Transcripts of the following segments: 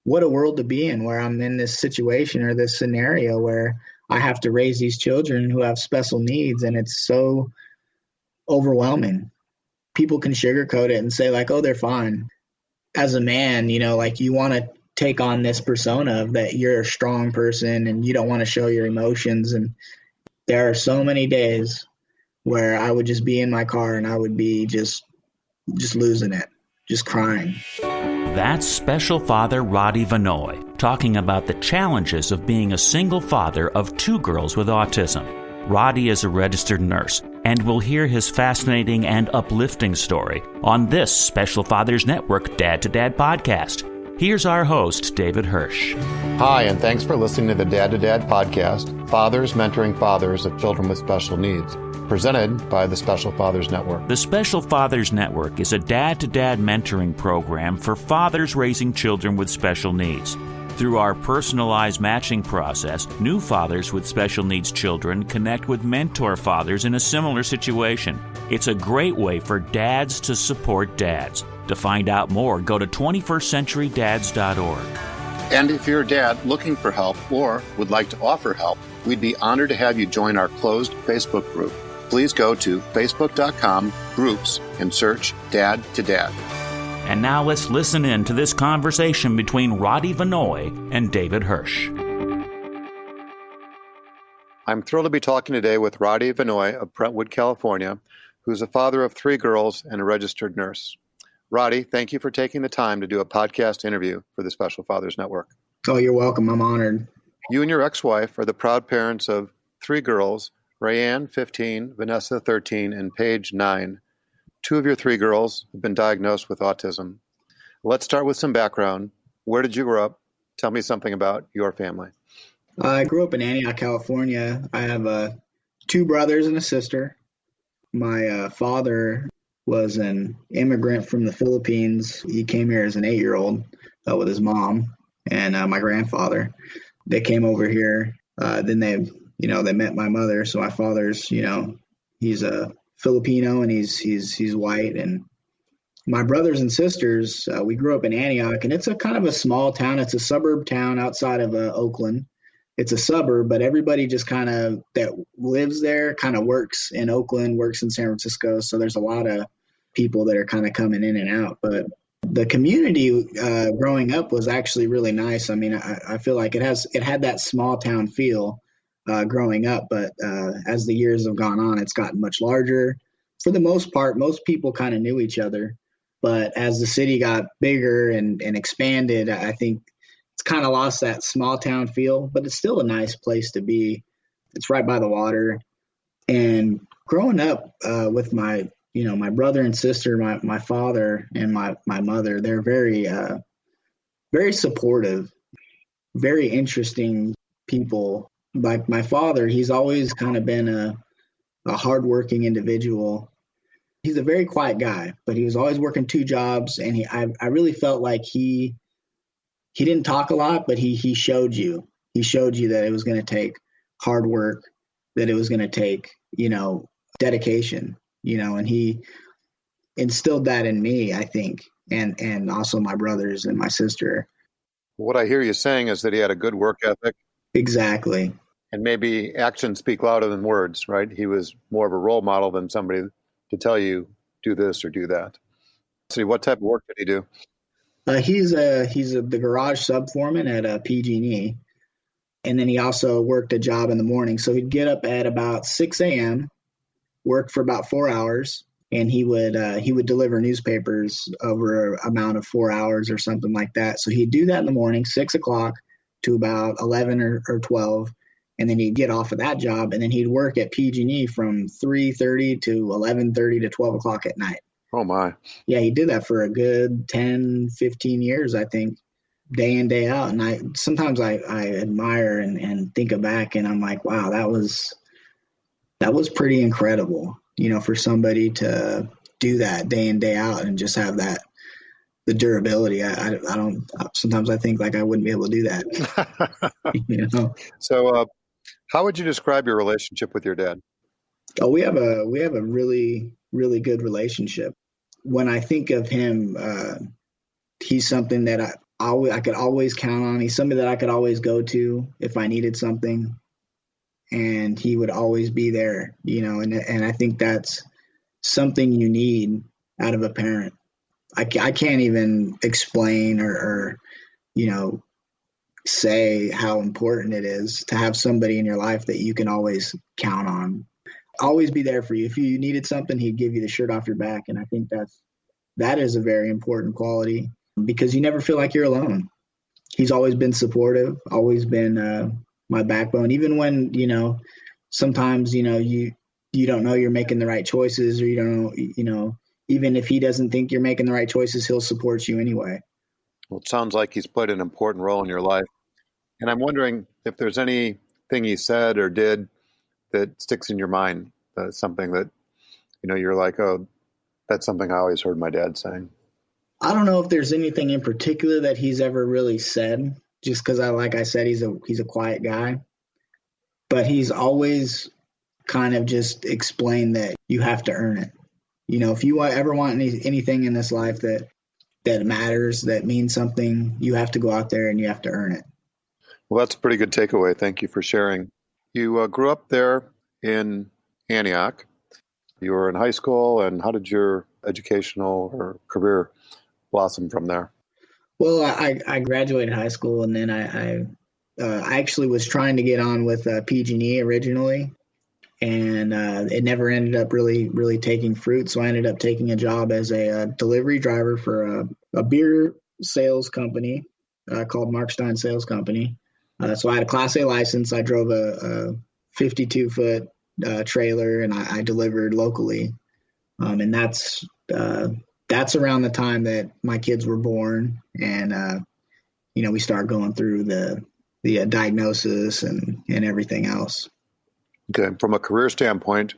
what a world to be in, where I'm in this situation or this scenario where I have to raise these children who have special needs, and it's so overwhelming. People can sugarcoat it and say like, oh, they're fine. As a man, like you want to take on this persona of that you're a strong person and you don't want to show your emotions. And there are so many days where I would just be in my car and I would be just losing it, just crying. That's Special Father Roddy Vannoy talking about the challenges of being a single father of 2 girls with autism. Roddy is a registered nurse, and we'll hear his fascinating and uplifting story on this Special Fathers Network Dad to Dad podcast. Here's our host, David Hirsch. Hi, and thanks for listening to the Dad to Dad podcast, Fathers Mentoring Fathers of Children with Special Needs, presented by the Special Fathers Network. The Special Fathers Network is a dad-to-dad mentoring program for fathers raising children with special needs. Through our personalized matching process, new fathers with special needs children connect with mentor fathers in a similar situation. It's a great way for dads to support dads. To find out more, go to 21stcenturydads.org. And if you're a dad looking for help or would like to offer help, we'd be honored to have you join our closed Facebook group. Please go to facebook.com/groups and search Dad to Dad. And now let's listen in to this conversation between Roddy Vannoy and David Hirsch. I'm thrilled to be talking today with Roddy Vannoy of Brentwood, California, who's a father of 3 girls and a registered nurse. Roddy, thank you for taking the time to do a podcast interview for the Special Fathers Network. Oh, you're welcome. I'm honored. You and your ex-wife are the proud parents of 3 girls, Rayanne, 15, Vanessa, 13, and Paige, 9. 2 of your 3 girls have been diagnosed with autism. Let's start with some background. Where did you grow up? Tell me something about your family. I grew up in Antioch, California. I have 2 brothers and a sister. My father was an immigrant from the Philippines. He came here as an 8-year-old with his mom and my grandfather. They came over here. Then they met my mother. So my father's, he's a Filipino and he's white. And my brothers and sisters, we grew up in Antioch, and it's a kind of a small town. It's a suburb town outside of Oakland. It's a suburb, but everybody just kind of that lives there kind of works in Oakland, works in San Francisco. So there's a lot of people that are kind of coming in and out. But the community growing up was actually really nice. I mean, I feel like it had that small town feel growing up, but as the years have gone on, it's gotten much larger. For the most part, most people kind of knew each other. But as the city got bigger and expanded, I think it's kind of lost that small town feel, but it's still a nice place to be. It's right by the water. And growing up with my brother and sister, my father and my mother, they're very, very supportive, very interesting people. Like my father, he's always kind of been a hardworking individual. He's a very quiet guy, but he was always working 2 jobs. And I really felt like he didn't talk a lot, but he showed you. He showed you that it was going to take hard work, that it was going to take, dedication, and he instilled that in me, I think, and also my brothers and my sister. What I hear you saying is that he had a good work ethic. Exactly. And maybe actions speak louder than words, right? He was more of a role model than somebody to tell you, do this or do that. So what type of work did he do? He's the garage sub foreman at PG&E. And then he also worked a job in the morning. So he'd get up at about 6 a.m., work for about 4 hours, and he would deliver newspapers over an amount of 4 hours or something like that. So he'd do that in the morning, 6 o'clock to about 11 or 12. And then he'd get off of that job, and then he'd work at PG&E from 3:30 to 11:30 to 12 o'clock at night. Oh, my. Yeah, he did that for a good 10, 15 years, I think, day in, day out. And sometimes I admire and think back, and I'm like, wow, that was pretty incredible, for somebody to do that day in, day out and just have the durability. I don't, sometimes I think like I wouldn't be able to do that. So, how would you describe your relationship with your dad? Oh, we have a really, really good relationship. When I think of him, he's something that I could always count on. He's somebody that I could always go to if I needed something, and he would always be there, and I think that's something you need out of a parent. I can't even explain or you know, say how important it is to have somebody in your life that you can always count on. Always be there for you. If you needed something, he'd give you the shirt off your back. And I think that is a very important quality because you never feel like you're alone. He's always been supportive, always been my backbone, even when, sometimes, you don't know you're making the right choices, or you don't know, even if he doesn't think you're making the right choices, he'll support you anyway. Well, it sounds like he's played an important role in your life. And I'm wondering if there's anything he said or did that sticks in your mind, something that, you're like, oh, that's something I always heard my dad saying. I don't know if there's anything in particular that he's ever really said, just because like I said, he's a quiet guy, but he's always kind of just explained that you have to earn it. If you ever want anything in this life that matters, that means something, you have to go out there and you have to earn it. Well, that's a pretty good takeaway. Thank you for sharing. You grew up there in Antioch. You were in high school, and how did your educational or career blossom from there? Well, I graduated high school, and then I actually was trying to get on with PG&E originally, and it never ended up really taking fruit. So I ended up taking a job as a delivery driver for a beer sales company called Markstein Sales Company. So I had a Class A license. I drove a 52-foot trailer, and I delivered locally. And that's around the time that my kids were born, and we started going through the diagnosis and everything else. Okay, from a career standpoint,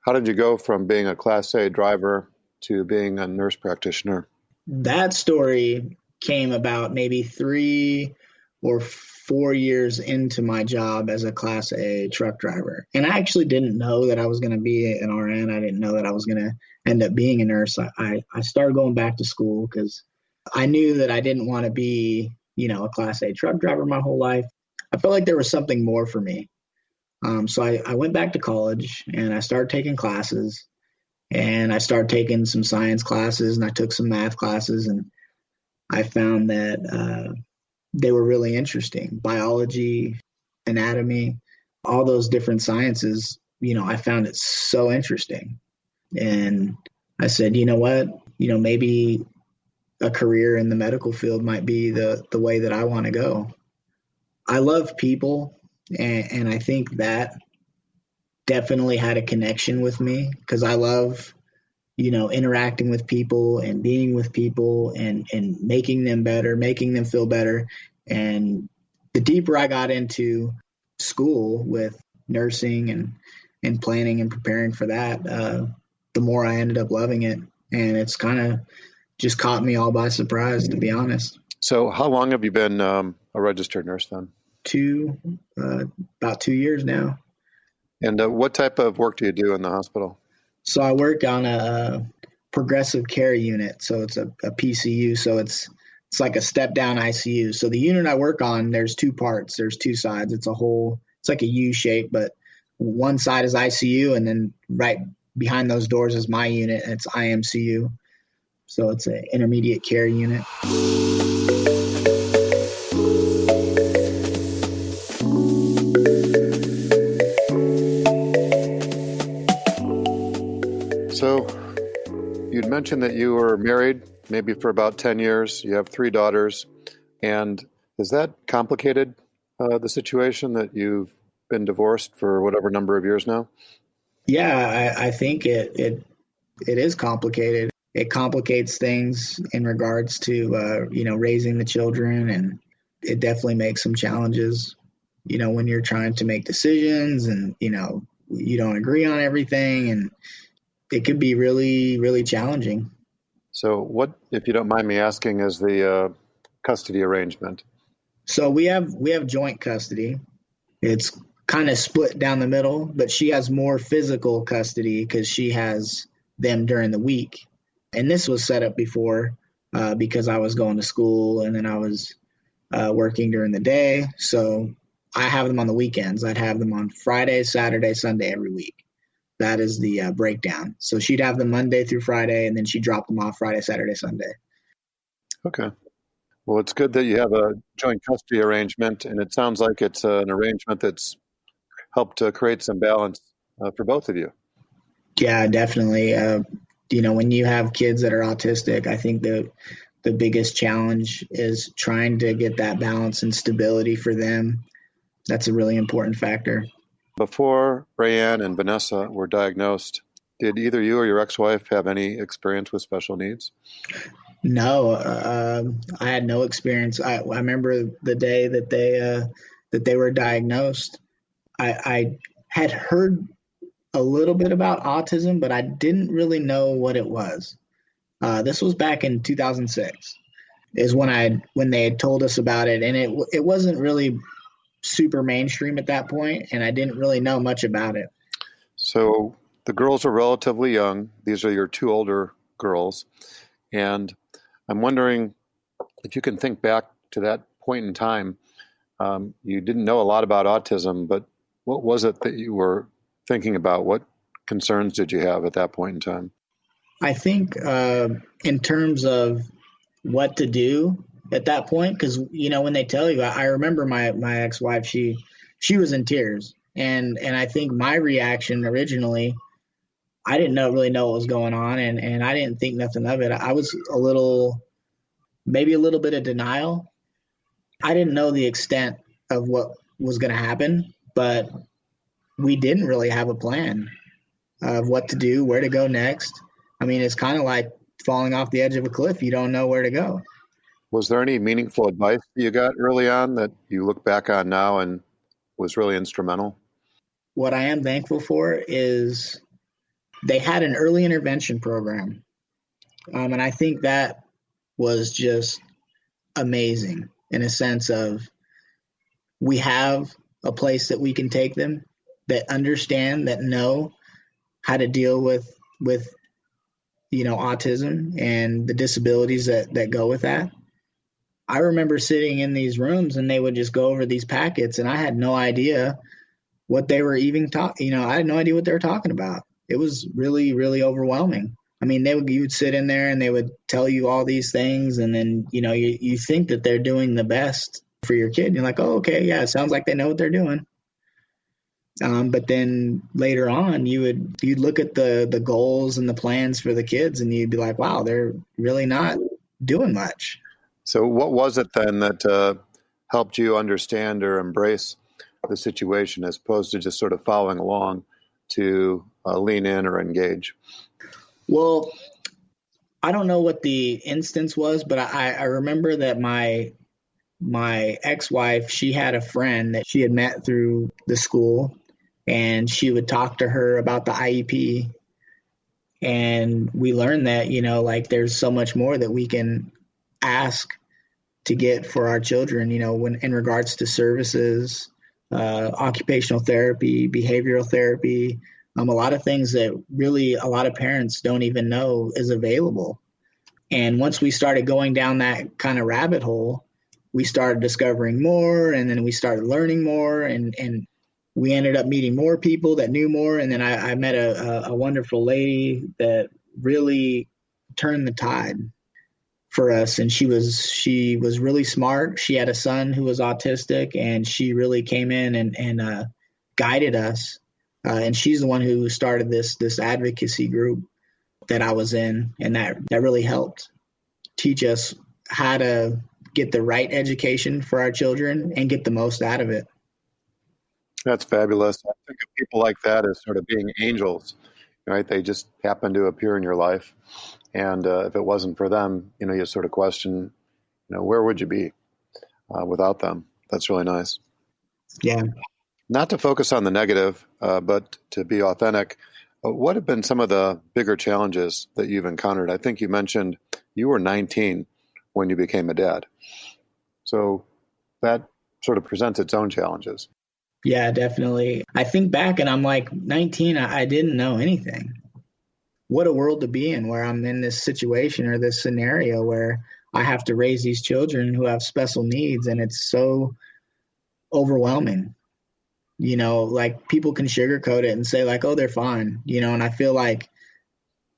how did you go from being a Class A driver to being a nurse practitioner? That story came about maybe 3 or 4 years into my job as a Class A truck driver. And I actually didn't know that I was going to be an RN. I didn't know that I was going to end up being a nurse. I started going back to school because I knew that I didn't want to be, a Class A truck driver my whole life. I felt like there was something more for me. So I went back to college, and I started taking classes, and I started taking some science classes, and I took some math classes, and I found that they were really interesting. Biology, anatomy, all those different sciences, I found it so interesting. And I said, you know what, maybe a career in the medical field might be the way that I want to go. I love people, and I think that definitely had a connection with me because I love, interacting with people and being with people and making them better, making them feel better. And the deeper I got into school with nursing and planning and preparing for that, the more I ended up loving it. And it's kind of just caught me all by surprise, to be honest. So how long have you been a registered nurse then? About 2 years now. And what type of work do you do in the hospital? So I work on a progressive care unit. So it's a PCU. So it's like a step down ICU. So the unit I work on, there's 2 parts. There's 2 sides. It's like a U shape, but one side is ICU, and then right behind those doors is my unit, and it's IMCU. So it's an intermediate care unit. So you'd mentioned that you were married maybe for about 10 years. You have 3 daughters. And has that complicated the situation that you've been divorced for whatever number of years now? Yeah, I think it is complicated. It complicates things in regards to, raising the children, and it definitely makes some challenges, when you're trying to make decisions and, you don't agree on everything, and it could be really, really challenging. So what, if you don't mind me asking, is the custody arrangement? So we have joint custody. It's kind of split down the middle, but she has more physical custody because she has them during the week. And this was set up before because I was going to school and then I was working during the day. So I have them on the weekends. I'd have them on Friday, Saturday, Sunday every week. That is the breakdown. So she'd have them Monday through Friday, and then she'd drop them off Friday, Saturday, Sunday. Okay. Well, it's good that you have a joint custody arrangement, and it sounds like it's an arrangement that's helped to create some balance for both of you. Yeah, definitely. When you have kids that are autistic, I think the biggest challenge is trying to get that balance and stability for them. That's a really important factor. Before Rayanne and Vanessa were diagnosed, did either you or your ex-wife have any experience with special needs? No, I had no experience. I remember the day that they were diagnosed. I had heard a little bit about autism, but I didn't really know what it was. This was back in 2006 is when they had told us about it, and it wasn't really super mainstream at that point, and I didn't really know much about it. So the girls are relatively young. These are your two older girls, and I'm wondering if you can think back to that point in time. You didn't know a lot about autism, but what was it that you were thinking about? What concerns did you have at that point in time? I think in terms of what to do at that point, because when they tell you, I remember my ex-wife, she was in tears, and I think my reaction originally, I didn't really know what was going on, and I didn't think nothing of it. I was maybe a little bit of denial. I didn't know the extent of what was going to happen, but we didn't really have a plan of what to do, where to go next. I mean, it's kind of like falling off the edge of a cliff. You don't know where to go. Was there any meaningful advice you got early on that you look back on now and was really instrumental? What I am thankful for is they had an early intervention program. And I think that was just amazing in a sense of we have a place that we can take them that understand, that know how to deal with autism and the disabilities that go with that. I remember sitting in these rooms and they would just go over these packets, and I had no idea what they were even talking. I had no idea what they were talking about. It was really, really overwhelming. I mean, you would sit in there and they would tell you all these things, and then you think that they're doing the best for your kid. And you're like, oh, okay, yeah, it sounds like they know what they're doing. But then later on, you'd look at the goals and the plans for the kids, and you'd be like, wow, they're really not doing much. So what was it then that helped you understand or embrace the situation as opposed to just sort of following along to lean in or engage? Well, I don't know what the instance was, but I remember that my ex-wife, she had a friend that she had met through the school, and she would talk to her about the IEP. And we learned that, there's so much more that we can ask to get for our children, when in regards to services, occupational therapy, behavioral therapy, a lot of things that really a lot of parents don't even know is available. And once we started going down that kind of rabbit hole, we started discovering more, and then we started learning more, and we ended up meeting more people that knew more. And then I met a wonderful lady that really turned the tide for us. And she was really smart. She had a son who was autistic, and she really came in and guided us. And she's the one who started this advocacy group that I was in, and that really helped teach us how to get the right education for our children and get the most out of it. That's fabulous. I think of people like that as sort of being angels, right? They just happen to appear in your life. And if it wasn't for them, you sort of question, where would you be without them? That's really nice. Yeah. Not to focus on the negative, but to be authentic. What have been some of the bigger challenges that you've encountered? I think you mentioned you were 19 when you became a dad. So that sort of presents its own challenges. Yeah, definitely. I think back and I'm like 19, I didn't know anything. what a world to be in, where I'm in this situation or this scenario where I have to raise these children who have special needs, and it's so overwhelming. Like people can sugarcoat it and say like, oh, they're fine, and I feel like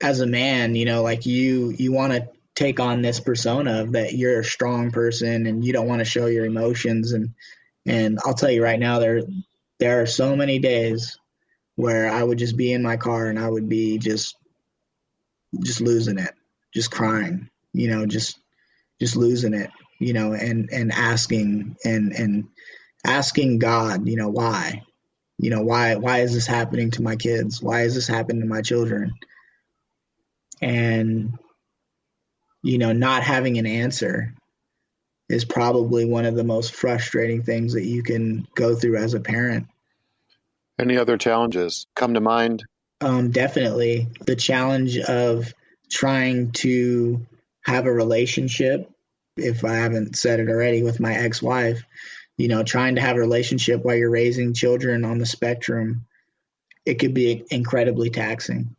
as a man, like you want to take on this persona of that you're a strong person and you don't want to show your emotions. And I'll tell you right now, there are so many days where I would just be in my car and I would be just losing it, just crying, just losing it, and asking God, why is this happening to my kids? Why is this happening to my children? And, not having an answer is probably one of the most frustrating things that you can go through as a parent. Any other challenges come to mind? Definitely the challenge of trying to have a relationship, if I haven't said it already, with my ex-wife, trying to have a relationship while you're raising children on the spectrum. It could be incredibly taxing,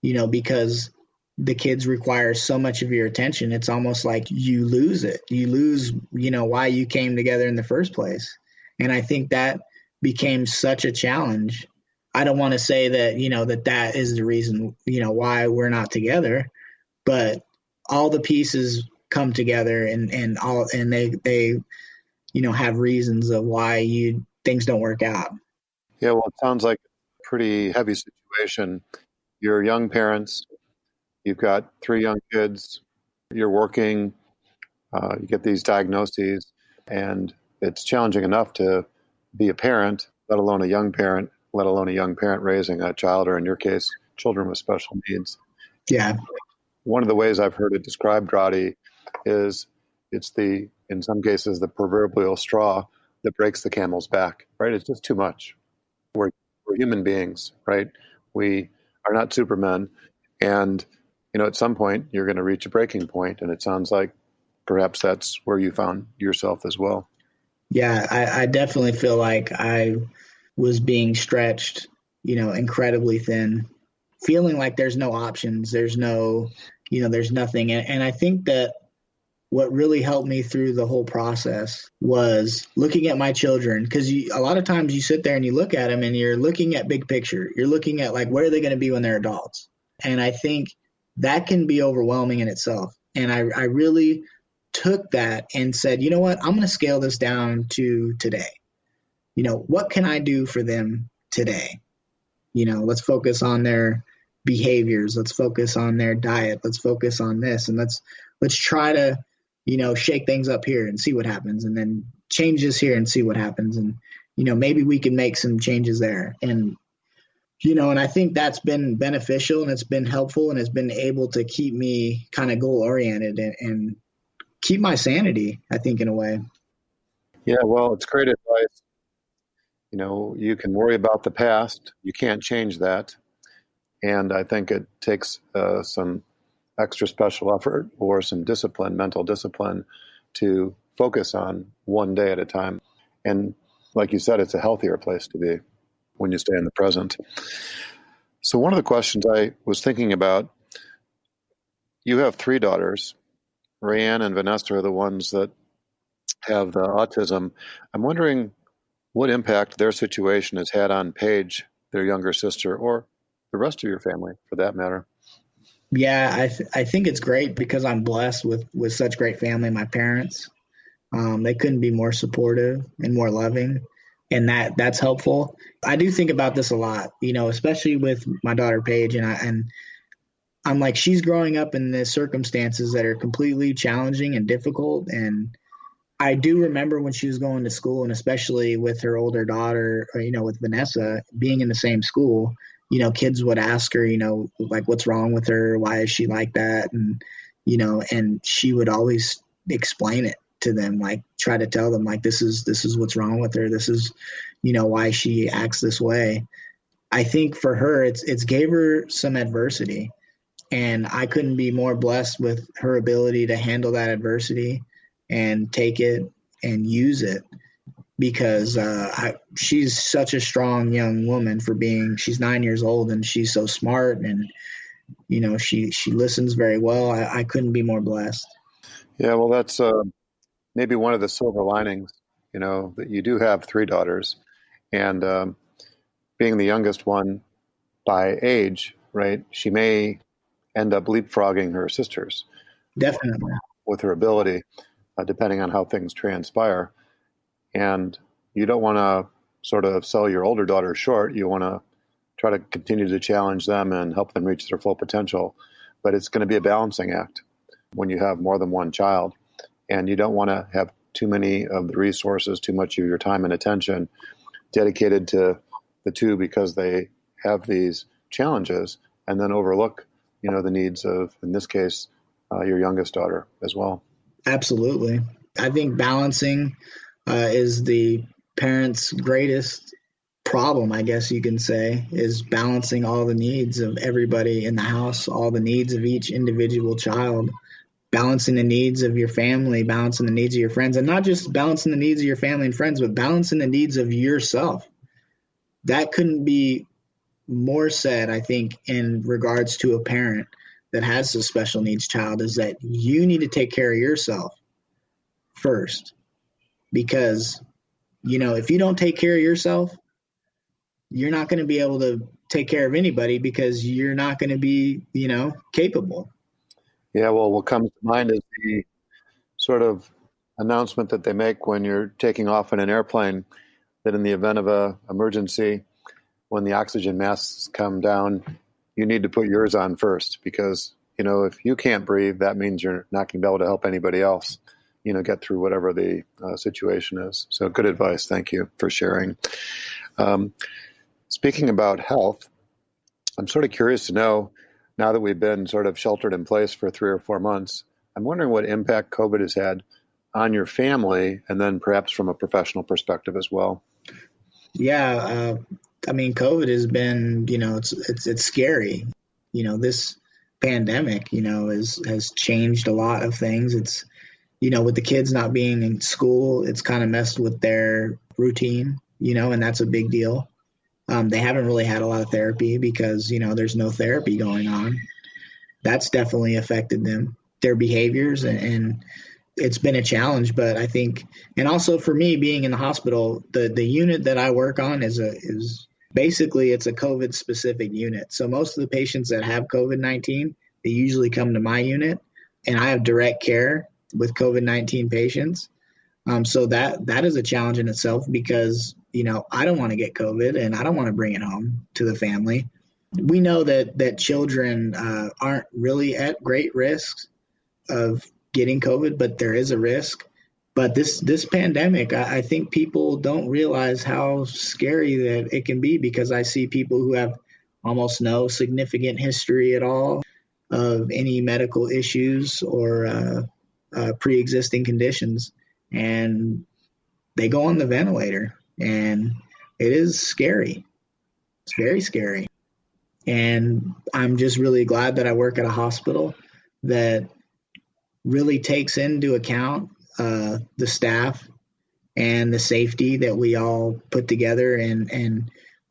because the kids require so much of your attention. It's almost like you lose it. You lose, why you came together in the first place. And I think that became such a challenge. I don't want to say that, that is the reason, why we're not together, but all the pieces come together and they have reasons of why things don't work out. Yeah, well, it sounds like a pretty heavy situation. You're young parents. You've got 3 young kids. You're working. You get these diagnoses, and it's challenging enough to be a parent, let alone a young parent, let alone a young parent raising a child, or in your case, children with special needs. Yeah. One of the ways I've heard it described, Roddy, is it's in some cases, the proverbial straw that breaks the camel's back, right? It's just too much. We're human beings, right? We are not supermen. And, at some point, you're going to reach a breaking point. And it sounds like perhaps that's where you found yourself as well. Yeah, I definitely feel like I was being stretched, incredibly thin, feeling like there's no options. There's there's nothing. And I think that what really helped me through the whole process was looking at my children, because a lot of times you sit there and you look at them and you're looking at big picture. You're looking at like, where are they going to be when they're adults? And I think that can be overwhelming in itself. And I really took that and said, you know what, I'm going to scale this down to today. What can I do for them today? Let's focus on their behaviors. Let's focus on their diet. Let's focus on this. And let's try to, shake things up here and see what happens, and then change this here and see what happens. And, maybe we can make some changes there. And, and I think that's been beneficial and it's been helpful and it's been able to keep me kind of goal oriented and keep my sanity, I think, in a way. Yeah, well, it's great advice. You can worry about the past. You can't change that. And I think it takes some extra special effort or some discipline, mental discipline, to focus on one day at a time. And like you said, it's a healthier place to be when you stay in the present. So one of the questions I was thinking about, you have 3 daughters. Rayanne and Vanessa are the ones that have the autism. I'm wondering what impact their situation has had on Paige, their younger sister, or the rest of your family, for that matter. Yeah, I think it's great because I'm blessed with such great family. My parents, they couldn't be more supportive and more loving, and that's helpful. I do think about this a lot, especially with my daughter Paige, and I'm like, she's growing up in the circumstances that are completely challenging and difficult. And I do remember when she was going to school, and especially with her older daughter, with Vanessa, being in the same school, kids would ask her, like, what's wrong with her? Why is she like that? And, and she would always explain it to them, like try to tell them, like, this is what's wrong with her. This is, why she acts this way. I think for her, it's gave her some adversity. And I couldn't be more blessed with her ability to handle that adversity and take it and use it, because she's such a strong young woman for she's 9 years old, and she's so smart, and She listens very well. I couldn't be more blessed. Yeah, well, that's maybe one of the silver linings, that you do have three daughters. And being the youngest one by age, right, she may end up leapfrogging her sisters Definitely. with her ability, depending on how things transpire. And you don't want to sort of sell your older daughter short. You want to try to continue to challenge them and help them reach their full potential. But it's going to be a balancing act when you have more than one child. And you don't want to have too many of the resources, too much of your time and attention dedicated to the two because they have these challenges, and then overlook, the needs of, in this case, your youngest daughter as well. Absolutely. I think balancing is the parents' greatest problem, I guess you can say, is balancing all the needs of everybody in the house, all the needs of each individual child, balancing the needs of your family, balancing the needs of your friends, and not just balancing the needs of your family and friends, but balancing the needs of yourself. That couldn't be more said, I think, in regards to a parent that has a special needs child, is that you need to take care of yourself first. Because, if you don't take care of yourself, you're not going to be able to take care of anybody because you're not going to be, capable. Yeah, well, what comes to mind is the sort of announcement that they make when you're taking off in an airplane, that in the event of an emergency, when the oxygen masks come down, you need to put yours on first, because, if you can't breathe, that means you're not going to be able to help anybody else, get through whatever the situation is. So good advice. Thank you for sharing. Speaking about health, I'm sort of curious to know, now that we've been sort of sheltered in place for 3 or 4 months, I'm wondering what impact COVID has had on your family, and then perhaps from a professional perspective as well. Yeah. COVID has been, it's scary. This pandemic, has changed a lot of things. It's, with the kids not being in school, it's kind of messed with their routine, and that's a big deal. They haven't really had a lot of therapy because, there's no therapy going on. That's definitely affected them, their behaviors, and it's been a challenge. But I think, and also for me being in the hospital, the unit that I work on is basically, it's a COVID specific unit. So most of the patients that have COVID-19, they usually come to my unit, and I have direct care with COVID-19 patients. So that is a challenge in itself because, I don't want to get COVID and I don't want to bring it home to the family. We know that children aren't really at great risks of getting COVID, but there is a risk. But this pandemic, I think people don't realize how scary that it can be, because I see people who have almost no significant history at all of any medical issues or pre-existing conditions, and they go on the ventilator, and it is scary. It's very scary. And I'm just really glad that I work at a hospital that really takes into account the staff and the safety that we all put together, and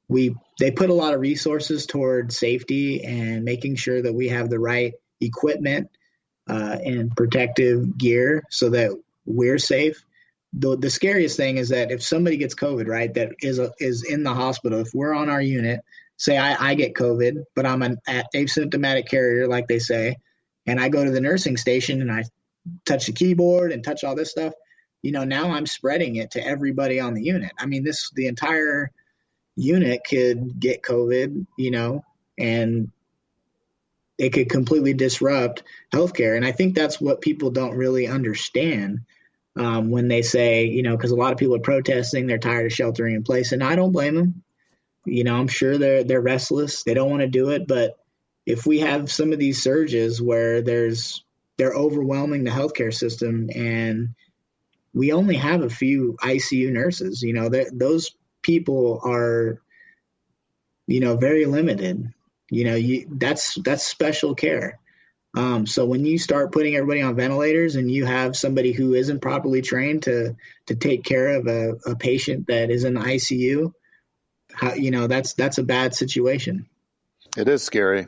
they put a lot of resources toward safety and making sure that we have the right equipment and protective gear so that we're safe. The scariest thing is that if somebody gets COVID, right, that is in the hospital, if we're on our unit, say I get COVID, but I'm an asymptomatic carrier, like they say, and I go to the nursing station and I touch the keyboard and touch all this stuff, now I'm spreading it to everybody on the unit. I mean, the entire unit could get COVID, and it could completely disrupt healthcare. And I think that's what people don't really understand when they say, because a lot of people are protesting, they're tired of sheltering in place, and I don't blame them. I'm sure they're restless. They don't want to do it. But if we have some of these surges where they're overwhelming the healthcare system, and we only have a few ICU nurses, those people are, very limited. That's special care. So when you start putting everybody on ventilators and you have somebody who isn't properly trained to take care of a patient that is in the ICU, that's a bad situation. It is scary.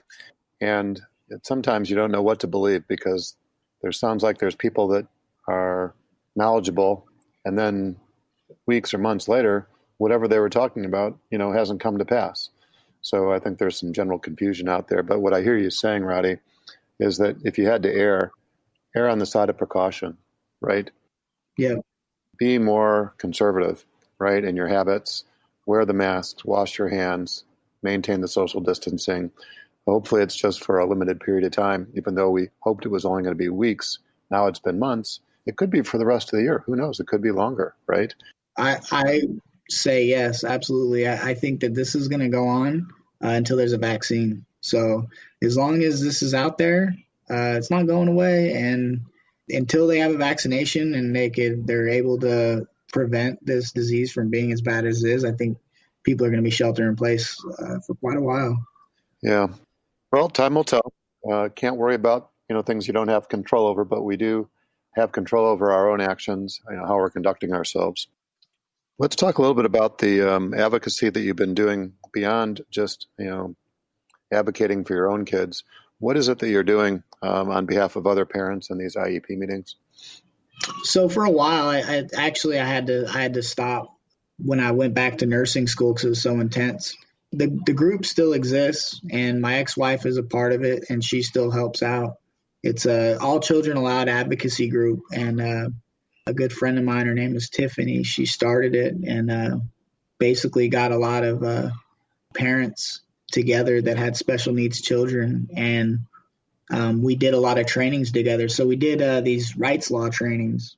And sometimes you don't know what to believe, because there sounds like there's people that are knowledgeable, and then weeks or months later, whatever they were talking about, hasn't come to pass. So I think there's some general confusion out there. But what I hear you saying, Roddy, is that if you had to err on the side of precaution, right? Yeah. Be more conservative, right, in your habits. Wear the masks, wash your hands, maintain the social distancing. Hopefully it's just for a limited period of time, even though we hoped it was only going to be weeks. Now it's been months. It could be for the rest of the year. Who knows? It could be longer, right? I say yes, absolutely. I think that this is going to go on until there's a vaccine. So as long as this is out there, it's not going away. And until they have a vaccination and they're able to prevent this disease from being as bad as it is, I think people are going to be shelter in place for quite a while. Yeah. Well, time will tell. Can't worry about things you don't have control over, but we do have control over our own actions, how we're conducting ourselves. Let's talk a little bit about the advocacy that you've been doing beyond just advocating for your own kids. What is it that you're doing on behalf of other parents in these IEP meetings? So for a while, I had to stop when I went back to nursing school because it was so intense. The group still exists, and my ex-wife is a part of it, and she still helps out. It's a All Children Allowed advocacy group, and a good friend of mine, her name is Tiffany. She started it and basically got a lot of parents together that had special needs children, and we did a lot of trainings together. So we did these rights law trainings,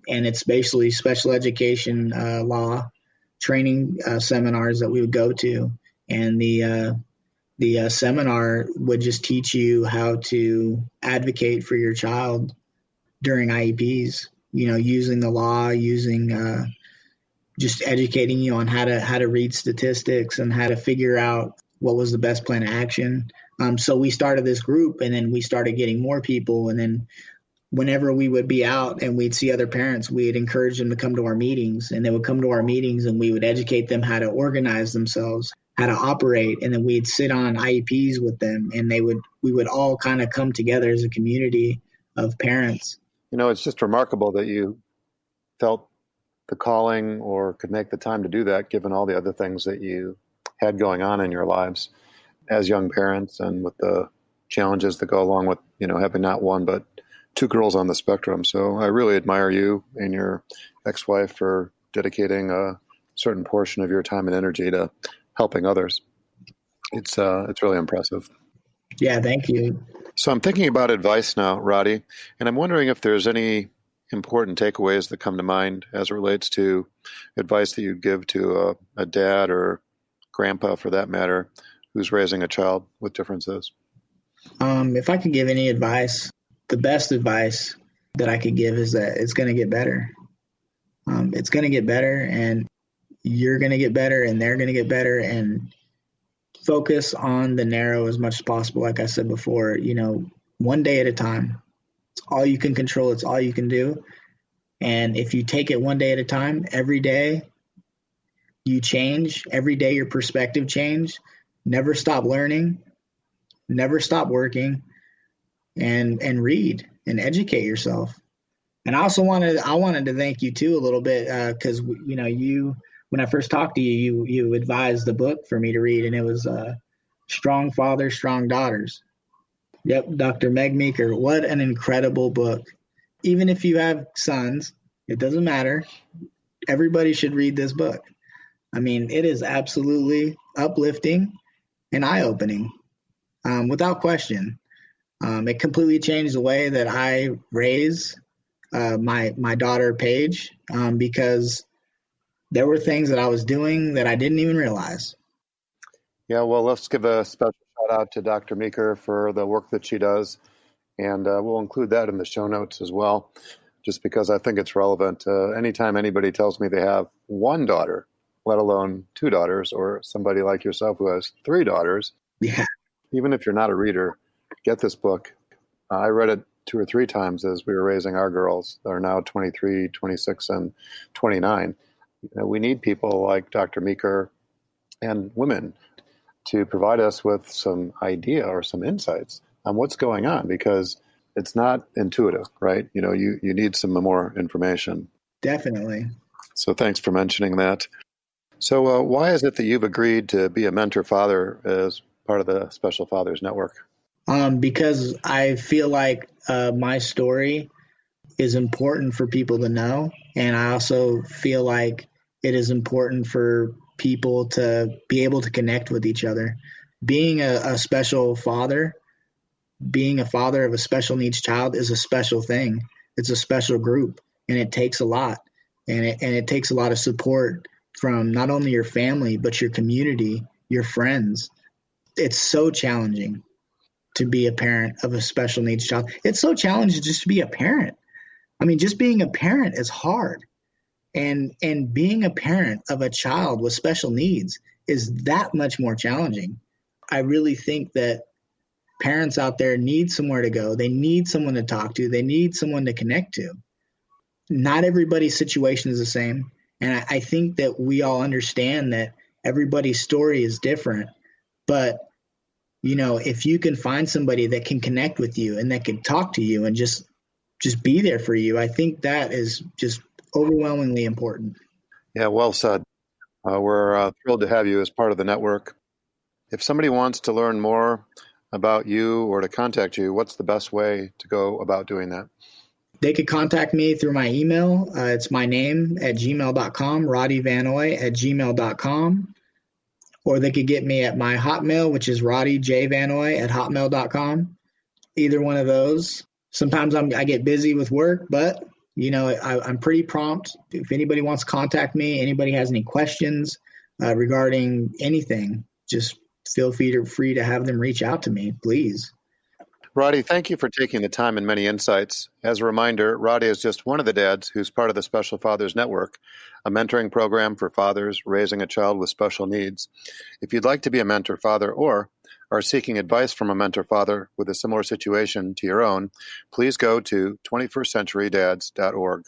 and it's basically special education law training seminars that we would go to. And the seminar would just teach you how to advocate for your child during IEPs, using the law, using just educating you on how to read statistics and how to figure out what was the best plan of action. So we started this group, and then we started getting more people. And then whenever we would be out and we'd see other parents, we'd encourage them to come to our meetings, and they would come to our meetings, and we would educate them how to organize themselves, how to operate. And then we'd sit on IEPs with them, and we would all kind of come together as a community of parents. It's just remarkable that you felt the calling or could make the time to do that, given all the other things that you had going on in your lives as young parents, and with the challenges that go along with, having not one, but two girls on the spectrum. So I really admire you and your ex-wife for dedicating a certain portion of your time and energy to helping others. It's really impressive. Yeah, thank you. So I'm thinking about advice now, Roddy, and I'm wondering if there's any important takeaways that come to mind as it relates to advice that you'd give to a dad or grandpa, for that matter, who's raising a child with differences. If I could give any advice, the best advice that I could give is that it's going to get better. It's going to get better, and you're going to get better, and they're going to get better, and focus on the narrow as much as possible. Like I said before, one day at a time. It's all you can control. It's all you can do. And if you take it one day at a time, every day you change. Every day your perspective change. Never stop learning. Never stop working. And read and educate yourself. And I also wanted to thank you too a little bit because you when I first talked to you advised the book for me to read, and it was Strong Fathers, Strong Daughters. Yep, Dr. Meg Meeker. What an incredible book. Even if you have sons, it doesn't matter. Everybody should read this book. I mean, it is absolutely uplifting and eye-opening, without question. It completely changed the way that I raise my daughter Paige, because there were things that I was doing that I didn't even realize. Yeah, well, let's give a special shout out to Dr. Meeker for the work that she does, and we'll include that in the show notes as well, just because I think it's relevant. Anytime anybody tells me they have one daughter, let alone two daughters, or somebody like yourself who has three daughters, Yeah. Even if you're not a reader, get this book. I read it 2 or 3 times as we were raising our girls. They're now 23, 26, and 29. We need people like Dr. Meeker and women to provide us with some idea or some insights on what's going on, because it's not intuitive, right? You need some more information. Definitely. So thanks for mentioning that. So why is it that you've agreed to be a mentor father as part of the Special Fathers Network? Because I feel like my story is important for people to know. And I also feel like it is important for people to be able to connect with each other. Being a special father, being a father of a special needs child is a special thing. It's a special group, and it takes a lot. And it takes a lot of support from not only your family, but your community, your friends. It's so challenging to be a parent of a special needs child. It's so challenging just to be a parent. I mean, just being a parent is hard. And being a parent of a child with special needs is that much more challenging. I really think that parents out there need somewhere to go. They need someone to talk to. They need someone to connect to. Not everybody's situation is the same. And I think that we all understand that everybody's story is different. But, if you can find somebody that can connect with you and that can talk to you and just be there for you, I think that is just overwhelmingly important. Yeah, well said. We're thrilled to have you as part of the network. If somebody wants to learn more about you or to contact you, what's the best way to go about doing that? They could contact me through my email. It's my name at gmail.com, RoddyVannoy@gmail.com. Or they could get me at my Hotmail, which is RoddyJVannoy@hotmail.com. Either one of those. Sometimes I get busy with work, but I'm pretty prompt. If anybody wants to contact me, anybody has any questions regarding anything, just feel free to have them reach out to me, please. Roddy, thank you for taking the time and many insights. As a reminder, Roddy is just one of the dads who's part of the Special Fathers Network, a mentoring program for fathers raising a child with special needs. If you'd like to be a mentor father or are seeking advice from a mentor father with a similar situation to your own, please go to 21stcenturydads.org.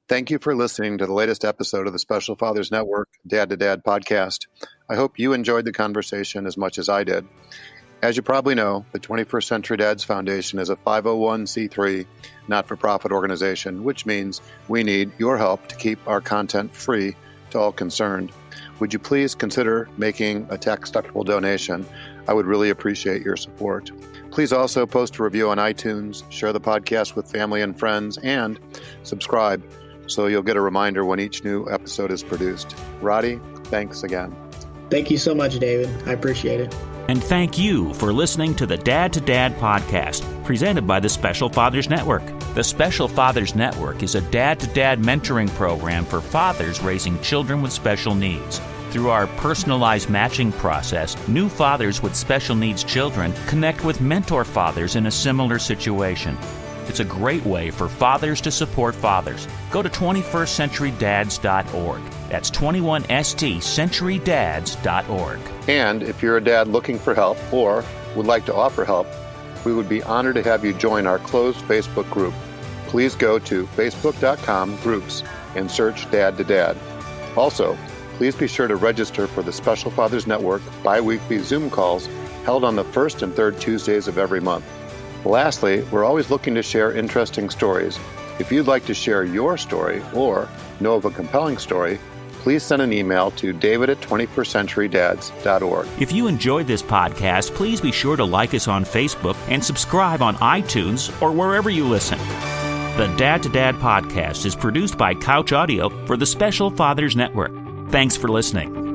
Thank you for listening to the latest episode of the Special Fathers Network Dad to Dad podcast. I hope you enjoyed the conversation as much as I did. As you probably know, the 21st Century Dads Foundation is a 501c3 not-for-profit organization, which means we need your help to keep our content free to all concerned. Would you please consider making a tax-deductible donation? I would really appreciate your support. Please also post a review on iTunes, share the podcast with family and friends, and subscribe so you'll get a reminder when each new episode is produced. Roddy, thanks again. Thank you so much, David. I appreciate it. And thank you for listening to the Dad to Dad podcast, presented by the Special Fathers Network. The Special Fathers Network is a dad-to-dad mentoring program for fathers raising children with special needs. Through our personalized matching process, new fathers with special needs children connect with mentor fathers in a similar situation. It's a great way for fathers to support fathers. Go to 21stcenturydads.org. That's 21stcenturydads.org. And if you're a dad looking for help or would like to offer help, we would be honored to have you join our closed Facebook group. Please go to facebook.com/groups and search Dad to Dad. Also, please be sure to register for the Special Fathers Network bi-weekly Zoom calls held on the first and third Tuesdays of every month. Lastly, we're always looking to share interesting stories. If you'd like to share your story or know of a compelling story, please send an email to david@21stcenturydads.org. If you enjoyed this podcast, please be sure to like us on Facebook and subscribe on iTunes or wherever you listen. The Dad to Dad podcast is produced by Couch Audio for the Special Fathers Network. Thanks for listening.